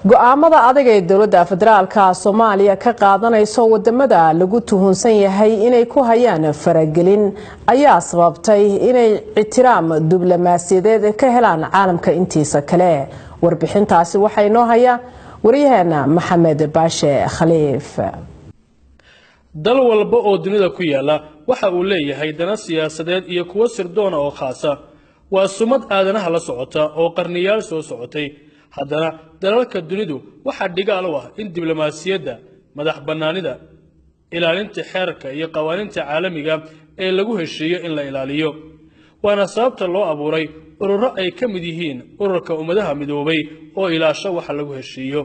go'aamada adag ee dawladda federaalka Soomaaliya ka qaadanayso wadamada lagu tuhunsan yahay inay ku hayaan faragelin ayaa sababtay inay ixtiraam diblomaasiyadeed ka helaan caalamka intiisa kale. warbixintaasi waxay noo haya wariyaheena Maxamed Baashe Khaliif. dal walba oo dunida ku yaala waxa uu leeyahay dana siyaasadeed iyo kuwa sirdoon oo khaas ah. waa sumad aadanaha la socota oo qarniyaal soo socotay. haddana dalalka dunidu waxa dhigaal u ah in diblomaasiyadda madax bannaanida ilaalinta xeerarka iyo qawaaniinta caalamiga ee lagu heshiiyo in la ilaaliyo. waana sababta loo abuuray ururo ay ka mid yihiin ururka ummadaha midoobay oo ilaasho waxa lagu heshiiyo.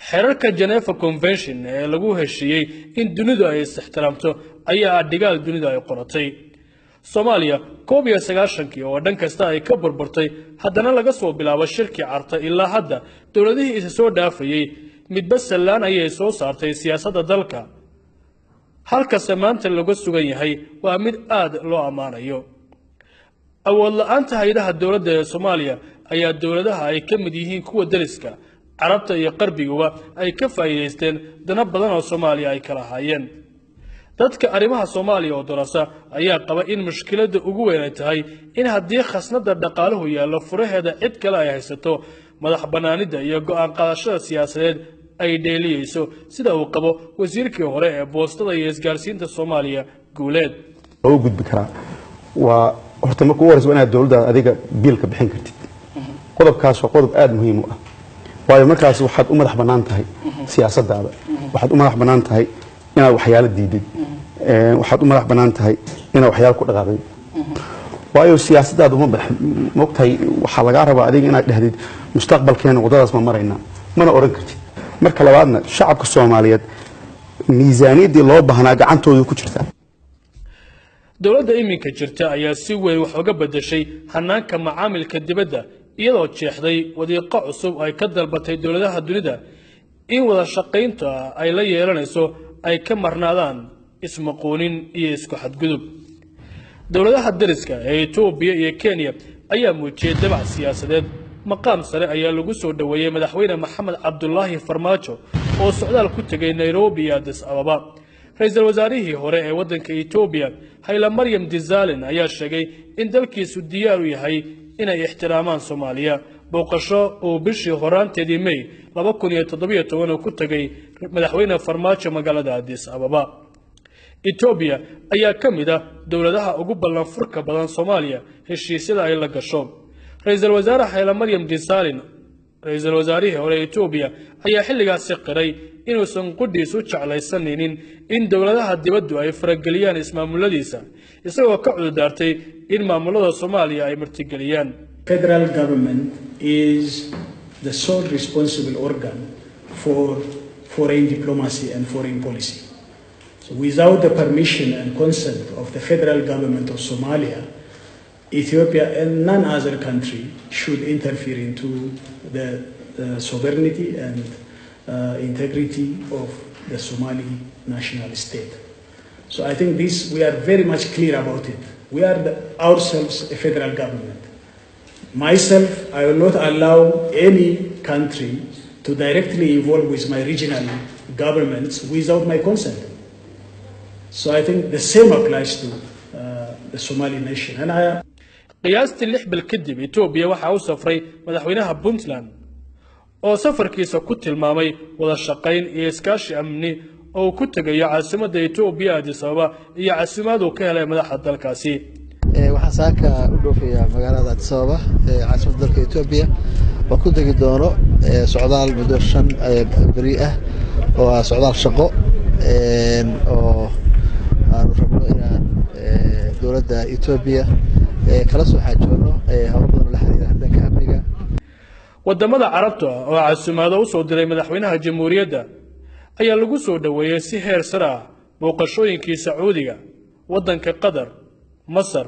xeerarka Geneva Convention ee lagu heshiiyey in dunidu ay ixtiraamto ayaa dhigaal dunida ay qoratay. Soomaaliya 19 oo dhan kasta ay ka burburtay haddana laga soo bilaabo shirki carta ilaa hadda dawladihii isa soo dhaafayay midba salaan ayay soo saartay siyaasadda dalka. halka maanta lagu sugan yahay waa mid aad loo amaanayo. awood la'aanta hay'adaha dawladda ee Soomaaliya ayaa dawladaha ay ka mid yihiin kuwa daliska carabta iyo qarbiga ay ka faa'iideysteen dana badan oo Soomaaliya ay kala hayeen. dadka arrimaha Soomaaliya oo dorasa ayaa qaba in mushkiladda ugu weyn ay tahay in haddii khasnada dhaqaaluhu yaalo furaheeda cid kale ay haysato madax bannaanida iyo go'aan qaadashada siyaasadeed ay dheeliyeyso sida uu qabo wasiirkii hore ee boostada iyo isgaarsiinta Soomaaliya Guuleed. oo gudbi kara waa horta markuu warayso inaad dawladda adiga biilka bixin kartid. qodobkaas waa qodob aad muhiim u ah. waayo markaas waxaad u madax bannaan tahay siyaasaddaada. waxaad u madax bannaan tahay inaad waxyaalo diidid. waxaad u madax bannaan tahay inaad waxyaalo ku dhaqaaqdid. waayo siyaasaddaadu ma mogtahay waxa laga rabaa adiga inaad dhahdid mustaqbalkeena wadadaas ma marayna mana oran kartid. marka labaadna shacabka Soomaaliyeed miisaaniyadii loo baahnaa gacantooda ku jirta. dawladda iminka jirta ayaa si weyn wax uga bedeshay hanaanka macaamilka dibadda iyadoo jeexday wadiiqo cusub ay ka dalbatay dawladaha dunida in wada shaqaynta ay la yeelanayso ay ka marnaadaan ismaqoonin iyo isku xadgudub. dawladaha dariska ee Itoobiya iyo Kenya ayaa muujiyay dabac siyaasadeed. maqaam sare ayaa lagu soo dhaweeyay madaxweyne Maxamed Cabdullaahi Farmaajo oo socdaal ku tagay Nairobi iyo Addis Ababa. ra'iisul wasaarihii hore ee waddanka Itoobiya Haile Mariam Desalegn ayaa sheegay in dalkiisu diyaar u yahay inay ixtiraamaan Soomaaliya. booqasho oo bishii horaanteedii May 2017 ku tagay madaxweyne Farmaajo magaalada Addis Ababa. Itoobiya ayaa ka mid ah dawladaha ugu ballan furka badan Soomaaliya heshiisyada ay la gasho. ra'iisul wasaare Haile Mariam Desalegn ra'iisul wasaarihii hore Itoobiya ayaa xilligaas qiray inuusan qudhiis u jeclaysanaynin in dawladaha dibaddu ay farageliyaan ismaamuladiisa isagoo ka cudurdaartay in maamulada Soomaaliya ay martigeliyaan. Federal government is the sole responsible organ for foreign diplomacy and foreign policy. So without the permission and consent of the federal government of Somalia, Ethiopia and none other country should interfere into the sovereignty and integrity of the Somali national state. So I think this, we are very much clear about it. We are ourselves a federal government. Myself, I will not allow any country to directly involve with my regional governments without my consent. So I think the same applies to the Somali nation. And qiyaastii 6 bil kadib Itoobiya waxa uu safray madaxweynaha Puntland oo safarkiisa ku tilmaamay wada shaqayn iyo iskaashi amni oo ku tagay caasimadda Itoobiya Addis Ababa iyo caasimad uu ka helay madaxda dalkaasi. waxaan saaka u dhoofiyaa magaalada Addis Ababa ee caasimadda dalka Itoobiya oo ku tagi doono socdaal muddo 5 bari ah oo socdaal shaqo oo aan rabno inaan dawladda Itoobiya kala soo xaajoono hawlo badan la xiriira dhanka amniga. wadamada carabta oo caasimadda u soo diray madaxweynaha jamhuuriyadda ayaa lagu soo dhaweeyay si heer sare ah. booqashooyinkii Sacuudiga, waddanka Qatar, Masar,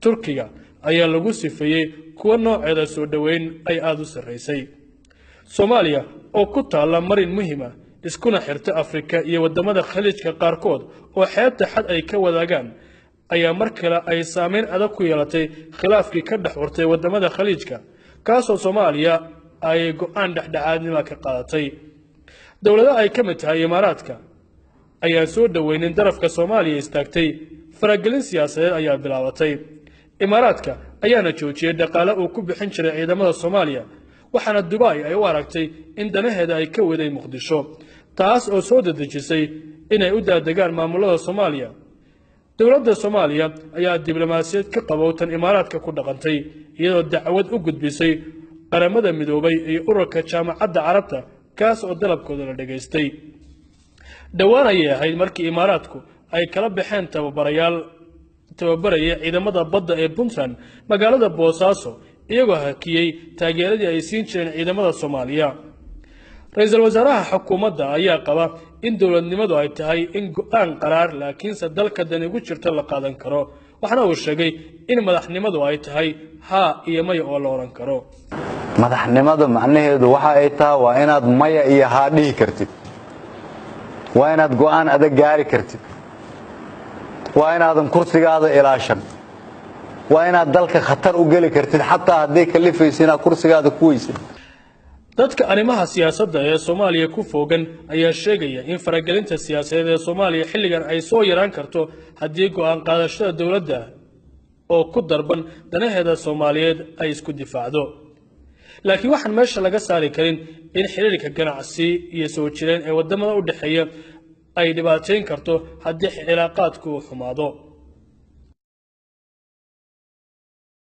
Turkiga ayaa lagu sifeeyay kuwa nooceeda soo dhaweyn ay aad u sareysay. Soomaaliya oo ku taala marin muhiim ah iskuna xirta Afrika iyo wadamada khaliijka qaarkood oo xeebta xad ay ka wadaagaan ayaa mar kale ay saameyn adag ku yeelatay khilaafkii ka dhex urtay wadamada khaliijka kaasoo Soomaaliya ay go'aan dhexdhexaadnimo ka qaadatay dowladaha ay ka mid tahay imaaraadka ayaan soo dhaweynin darafka Soomaaliya istaagtay faragelin siyaasadeed ayaa bilaabatay imaaraadka ayaana joojiyay dhaqaale uu ku bixin jiray ciidamada Soomaaliya waxaana Dubai ay u aragtay in danaheeda ay ka waday Muqdisho taas oo soo dedejisay inay u daadegaan maamulada Soomaaliya dowladda Soomaaliya ayaa diblomaasiyad ka qabowtan imaaraadka ku dhaqantay iyadoo dacwad u gudbisay qaramada midoobay iyo ururka jaamacadda Carabta kaas oo dalabkooda la dhageystay dhawaan ayay ahayd markii imaaraadku ay kala baxeen tababaraya ciidamada badda ee Puntland magaalada Boosaaso iyagoo hakiyay taageeradii ay siin jireen ciidamada Soomaaliya ra'iisul wasaaraha xukuumadda ayaa qaba in dowladnimadu ay tahay in go'aan qaraar laakiinse dalka dani ugu jirta la qaadan karo waxana uu sheegay in madaxnimadu ay tahay ha iyo maya oo la oran karo madaxnimadu macnaheedu waxa ay tahay waa inaad maya iyo ha dhihi kartid waa inaad go'aan adag gaari kartid waa inaadan kursigaada ilaashan waa inaad dalka khatar u gali kartid xataa haddii kalifayso inaad kursigaada ku weysid dadka arrimaha siyaasadda ee Soomaaliya ku foogan ayaa sheegaya in faragelinta siyaasadeed ee Soomaaliya xilligan ay soo yaraan karto haddii go'aan qaadashada dowladda oo ku darban danaheeda Soomaaliyeed ay isku difaacdo laakiin waxaan meesha laga saari karin in xiriirka ganacsi iyo soo jireen ee wadamada u dhaxeeya ay dhibaateyn karto haddii cilaaqaadku xumaado